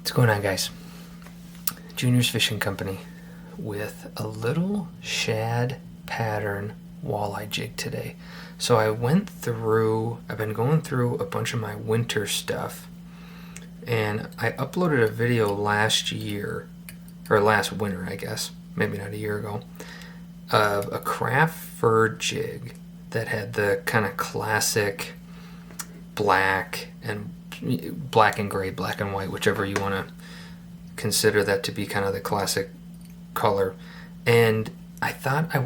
What's going on, guys? Junior's Fishing Company with a little shad pattern walleye jig today. So I've been going through a bunch of my winter stuff, and I uploaded a video last winter, I guess, maybe not a year ago, of a craft fur jig that had the kind of classic black and gray, black and white, whichever you want to consider that to be kind of the classic color. And I thought I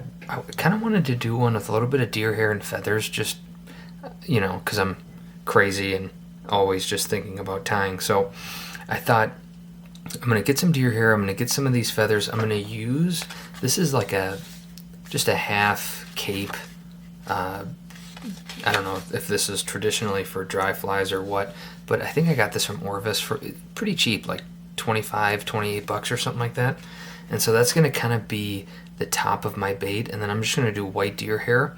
kind of wanted to do one with a little bit of deer hair and feathers, just, because I'm crazy and always just thinking about tying. So I thought, I'm going to get some deer hair, I'm going to get some of these feathers, I'm going to use, this is like just a half cape. I don't know if this is traditionally for dry flies or what, but I think I got this from Orvis for pretty cheap, like $28 or something like that. And so that's going to kind of be the top of my bait, and then I'm just going to do white deer hair,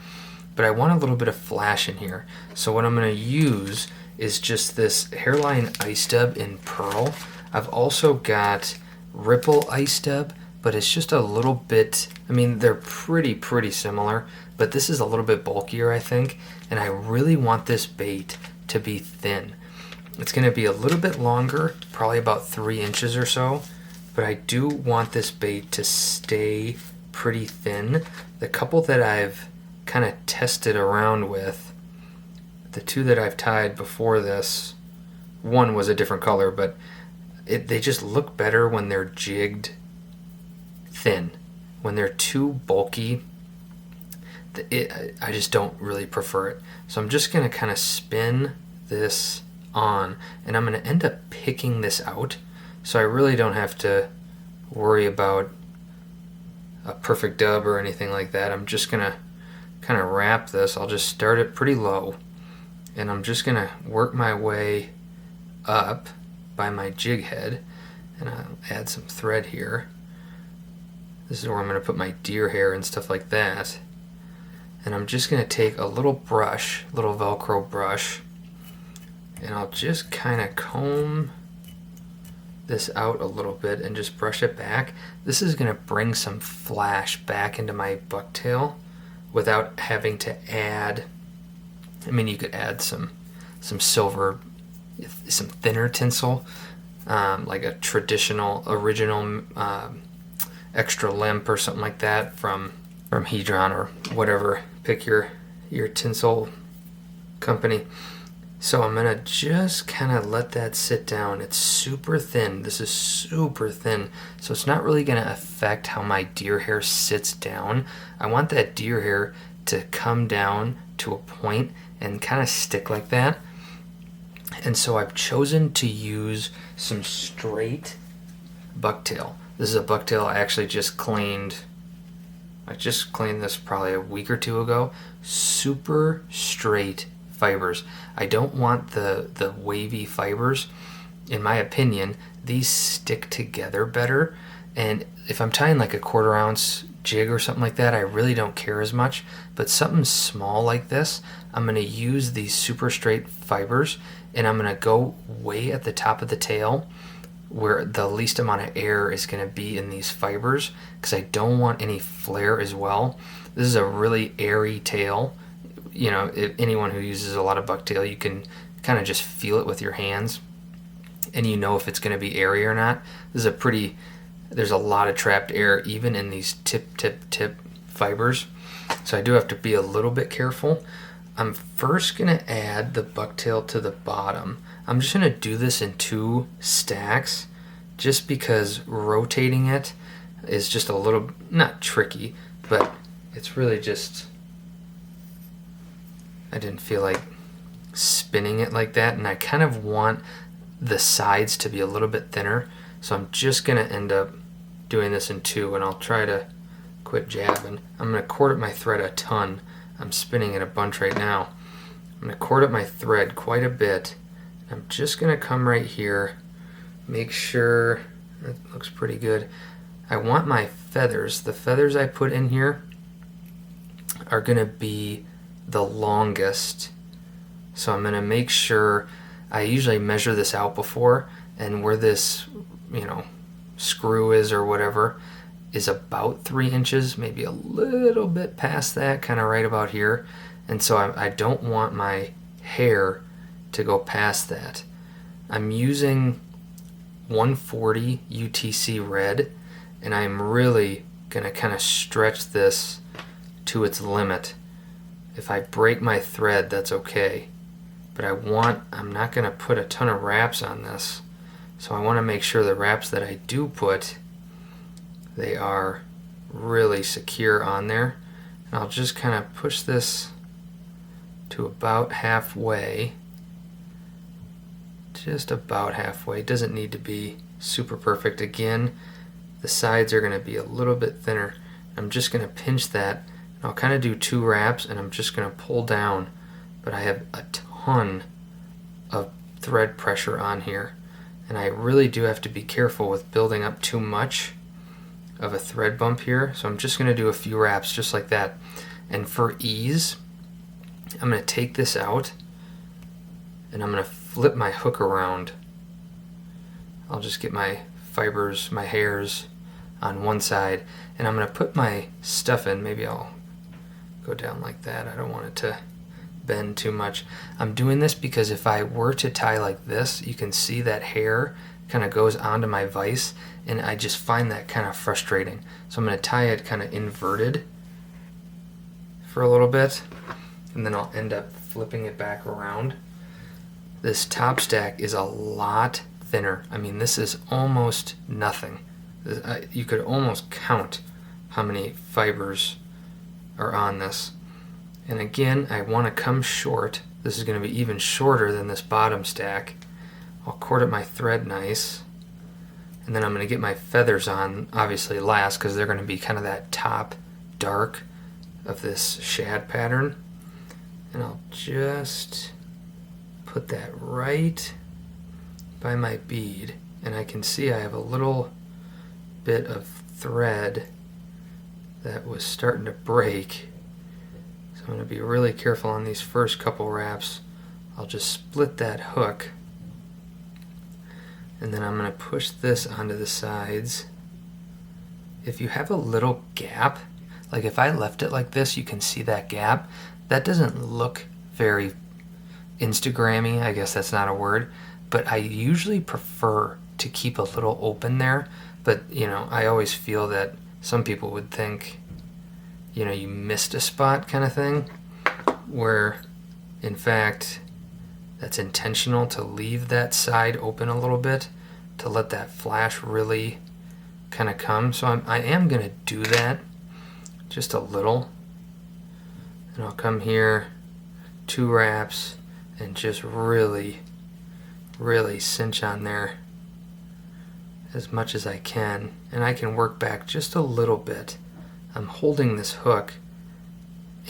but I want a little bit of flash in here. So what I'm going to use is just this hairline ice dub in pearl. I've also got ripple ice dub, but it's just a little bit, they're pretty similar, but this is a little bit bulkier, I think, and I really want this bait to be thin. It's going to be a little bit longer, probably about 3 inches or so, but I do want this bait to stay pretty thin. The couple that I've kind of tested around with, the two that I've tied before this, one was a different color, but they just look better when they're jigged thin. When they're too bulky, I just don't really prefer it. So I'm just going to kind of spin this on, and I'm going to end up picking this out, so I really don't have to worry about a perfect dub or anything like that. I'm just going to kind of wrap this. I'll just start it pretty low, and I'm just going to work my way up by my jig head, and I'll add some thread here. This is where I'm going to put my deer hair and stuff like that. And I'm just going to take a little Velcro brush, and I'll just kind of comb this out a little bit and just brush it back. This is going to bring some flash back into my bucktail without having to add, you could add some silver, some thinner tinsel, like a traditional, original extra limp or something like that from Hedron or whatever. Pick your tinsel company. So I'm gonna just kind of let that sit down. It's super thin. This is super thin, so it's not really gonna affect how my deer hair sits down. I want that deer hair to come down to a point and kind of stick like that. And so I've chosen to use some straight bucktail. This is a bucktail I actually just cleaned. I just cleaned this probably a week or two ago. Super straight fibers. I don't want the wavy fibers. In my opinion, these stick together better. And if I'm tying like a 1/4 ounce jig or something like that, I really don't care as much. But something small like this, I'm going to use these super straight fibers, and I'm going to go way at the top of the tail where the least amount of air is going to be in these fibers, because I don't want any flare as well. This is a really airy tail. If anyone who uses a lot of bucktail, you can kind of just feel it with your hands, and if it's going to be airy or not. There's a lot of trapped air even in these tip fibers, so I do have to be a little bit careful. I'm first going to add the bucktail to the bottom. I'm just going to do this in 2 stacks, just because rotating it is just a little, not tricky, but it's really just, I didn't feel like spinning it like that, and I kind of want the sides to be a little bit thinner, so I'm just going to end up doing this in 2, and I'll try to quit jabbing. I'm going to cord up my thread a ton. I'm spinning it a bunch right now. I'm going to cord up my thread quite a bit. I'm just going to come right here, make sure that looks pretty good. I want my feathers. The feathers I put in here are going to be the longest. So I'm going to make sure, I usually measure this out before, and where this, screw is or whatever is about 3 inches, maybe a little bit past that, kind of right about here. And so I don't want my hair to go past that. I'm using 140 UTC red, and I'm really going to kind of stretch this to its limit. If I break my thread, that's okay. But I'm not going to put a ton of wraps on this. So I want to make sure the wraps that I do put, they are really secure on there. And I'll just kind of push this to about halfway. Just about halfway. It doesn't need to be super perfect. Again, the sides are going to be a little bit thinner. I'm just going to pinch that. I'll kind of do 2 wraps, and I'm just going to pull down, but I have a ton of thread pressure on here, and I really do have to be careful with building up too much of a thread bump here. So I'm just going to do a few wraps just like that. And for ease, I'm going to take this out, and I'm going to flip my hook around. I'll just get my fibers, my hairs on one side, and I'm going to put my stuff in. Maybe I'll go down like that. I don't want it to bend too much. I'm doing this because if I were to tie like this, you can see that hair kind of goes onto my vise, and I just find that kind of frustrating. So I'm going to tie it kind of inverted for a little bit, and then I'll end up flipping it back around. This top stack is a lot thinner. I mean, this is almost nothing. You could almost count how many fibers are on this. And again, I want to come short. This is going to be even shorter than this bottom stack. I'll cord up my thread nice, and then I'm going to get my feathers on obviously last, because they're going to be kind of that top dark of this shad pattern. And I'll just put that right by my bead, and I can see I have a little bit of thread that was starting to break. So I'm going to be really careful on these first couple wraps. I'll just split that hook, and then I'm going to push this onto the sides. If you have a little gap, like if I left it like this, you can see that gap. That doesn't look very Instagrammy, I guess that's not a word, but I usually prefer to keep a little open there. But I always feel that some people would think, you missed a spot kind of thing, where in fact that's intentional, to leave that side open a little bit to let that flash really kind of come. So I am going to do that just a little, and I'll come here, 2 wraps, and just really cinch on there as much as I can, and I can work back just a little bit. I'm holding this hook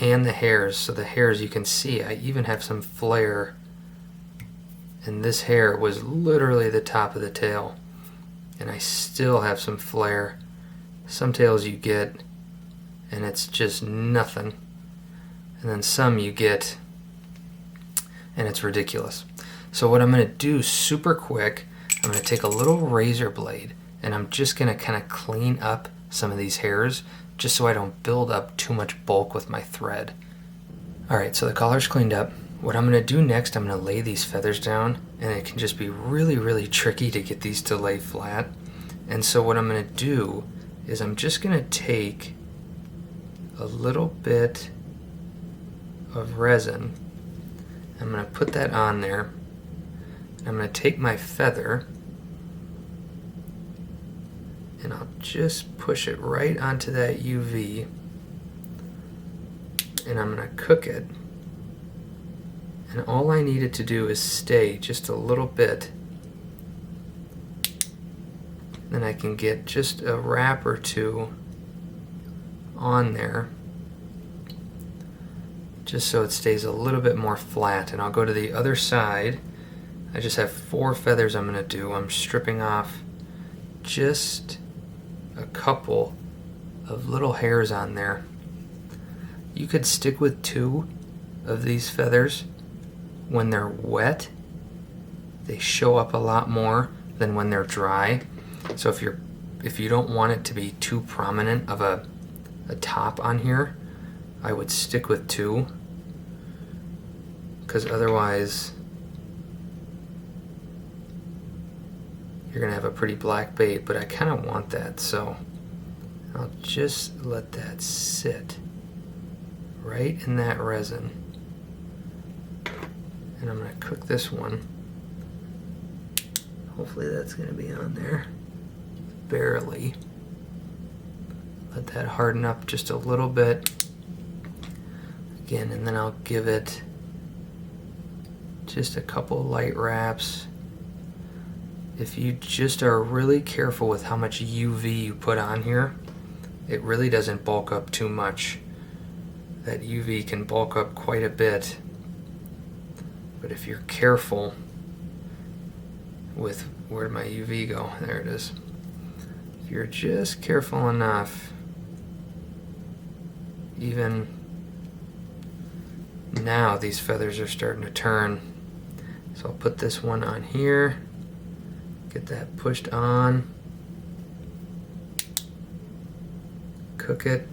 and the hairs, so the hairs, you can see I even have some flare, and this hair was literally the top of the tail, and I still have some flare. Some tails you get and it's just nothing, and then some you get and it's ridiculous. So what I'm going to do super quick, I'm going to take a little razor blade, and I'm just going to kind of clean up some of these hairs, just so I don't build up too much bulk with my thread. Alright, so the collar's cleaned up. What I'm going to do next, I'm going to lay these feathers down, and it can just be really tricky to get these to lay flat. And so what I'm going to do is I'm just going to take a little bit of resin. I'm going to put that on there. I'm going to take my feather, and I'll just push it right onto that UV, and I'm going to cook it. And all I need it to do is stay just a little bit. Then I can get just a wrap or 2 on there, just so it stays a little bit more flat. And I'll go to the other side. I just have 4 feathers I'm going to do. I'm stripping off just a couple of little hairs on there. You could stick with 2 of these feathers. When they're wet, they show up a lot more, than when they're dry. So if you don't want it to be too prominent of a top on here, I would stick with 2, because otherwise you're gonna have a pretty black bait, but I kind of want that, so I'll just let that sit right in that resin. And I'm gonna cook this one. Hopefully that's gonna be on there. Barely. Let that harden up just a little bit. Again, and then I'll give it just a couple light wraps. If you just are really careful with how much UV you put on here, it really doesn't bulk up too much. That UV can bulk up quite a bit. But if you're careful with, where'd my UV go? There it is. If you're just careful enough, even now these feathers are starting to turn. So I'll put this one on here, get that pushed on, cook it.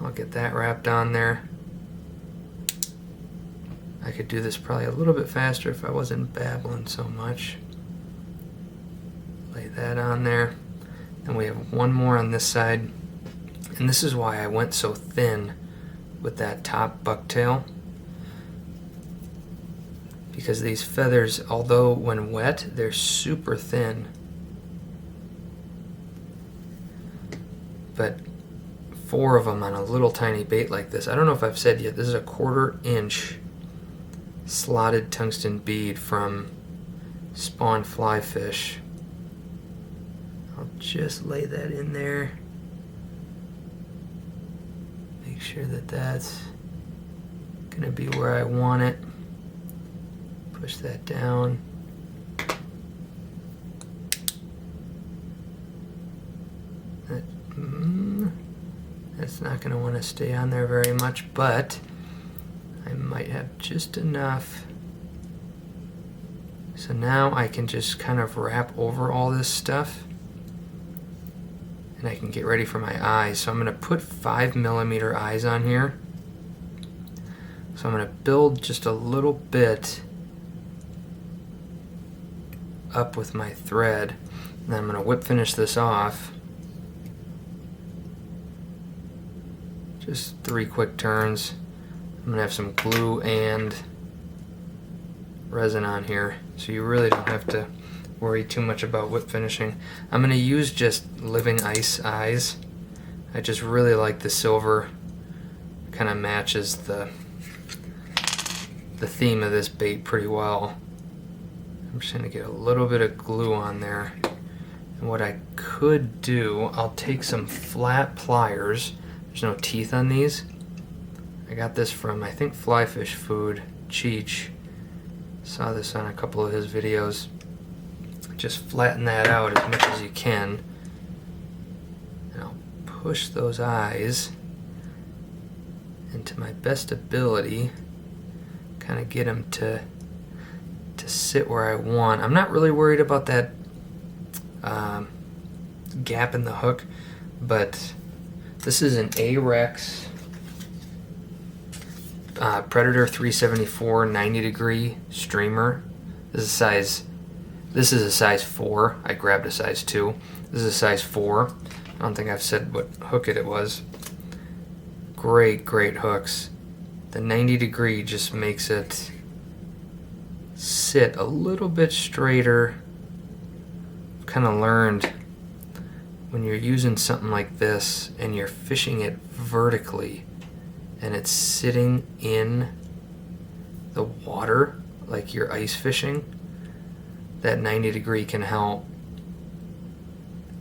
I'll get that wrapped on there. I could do this probably a little bit faster if I wasn't babbling so much. Lay that on there. And we have one more on this side. And this is why I went so thin with that top bucktail. Because these feathers, although when wet, they're super thin. But 4 of them on a little tiny bait like this. I don't know if I've said yet, this is a 1/4 inch slotted tungsten bead from Spawn Fly Fish. I'll just lay that in there. Make sure that that's gonna be where I want it. Push that down. That's not going to want to stay on there very much, but I might have just enough. So now I can just kind of wrap over all this stuff, and I can get ready for my eyes. So I'm going to put 5mm eyes on here. So I'm going to build just a little bit up with my thread, and then I'm going to whip finish this off. Just 3 quick turns. I'm going to have some glue and resin on here, so you really don't have to worry too much about whip finishing. I'm going to use just living ice eyes. I just really like the silver. Kind of matches the theme of this bait pretty well. I'm just going to get a little bit of glue on there. And what I could do, I'll take some flat pliers. There's no teeth on these. I got this from, I think, Fly Fish Food, Cheech. Saw this on a couple of his videos. Just flatten that out as much as you can. And I'll push those eyes into my best ability. Kind of get them to sit where I want. I'm not really worried about that gap in the hook, but this is an Ahrex Predator 374 90-degree streamer. This is a size 4. I grabbed a size 2. This is a size 4. I don't think I've said what hook it was. Great hooks. The 90-degree just makes it sit a little bit straighter. Kind of learned when you're using something like this and you're fishing it vertically and it's sitting in the water like you're ice fishing, that 90-degree can help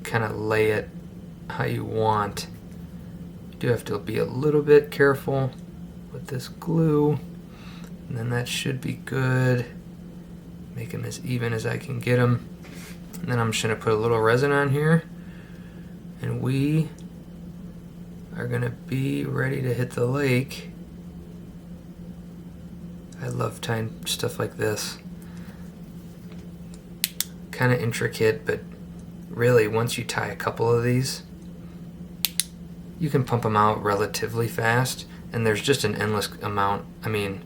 kind of lay it how you want. You do have to be a little bit careful with this glue, and then that should be good. Make them as even as I can get them. And then I'm just going to put a little resin on here, and we are going to be ready to hit the lake. I love tying stuff like this. kind of intricate, but really once you tie a couple of these, you can pump them out relatively fast, and there's just an endless amount. I mean,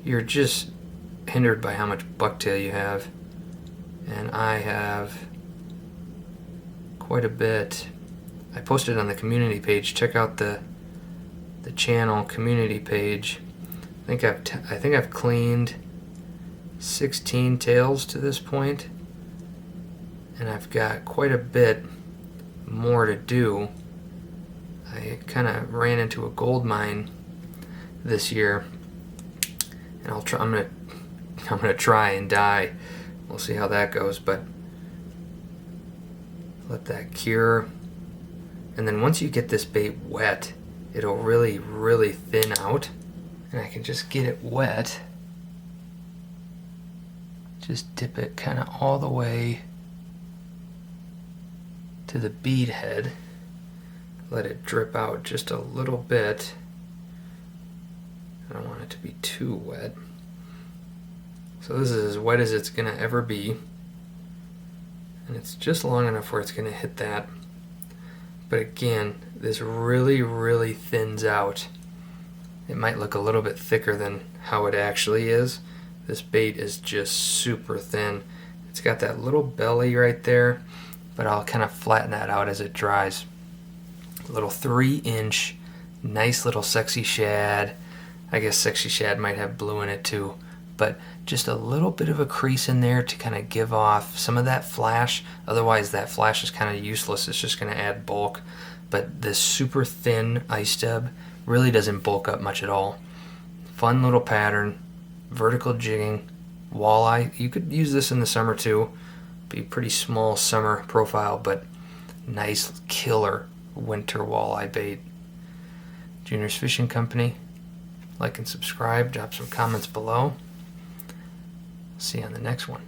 you're just hindered by how much bucktail you have, and I have quite a bit. I posted on the community page. Check out the channel community page. I think I've cleaned 16 tails to this point, and I've got quite a bit more to do. I kind of ran into a gold mine this year, and I'm gonna try and die. We'll see how that goes, but let that cure. And then once you get this bait wet, it'll really, really thin out. And I can just get it wet. Just dip it kind of all the way to the bead head. Let it drip out just a little bit. I don't want it to be too wet. So this is as wet as it's gonna ever be. And it's just long enough where it's gonna hit that. But again, this really, really thins out. It might look a little bit thicker than how it actually is. This bait is just super thin. It's got that little belly right there, but I'll kind of flatten that out as it dries. A little 3-inch, nice little sexy shad. I guess sexy shad might have blue in it too, but just a little bit of a crease in there to kind of give off some of that flash. Otherwise that flash is kind of useless. It's just going to add bulk. But this super thin ice stub really doesn't bulk up much at all. Fun little pattern, vertical jigging, walleye. You could use this in the summer too. Be pretty small summer profile, but nice killer winter walleye bait. Junior's Fishing Company. Like and subscribe. Drop some comments below. See you on the next one.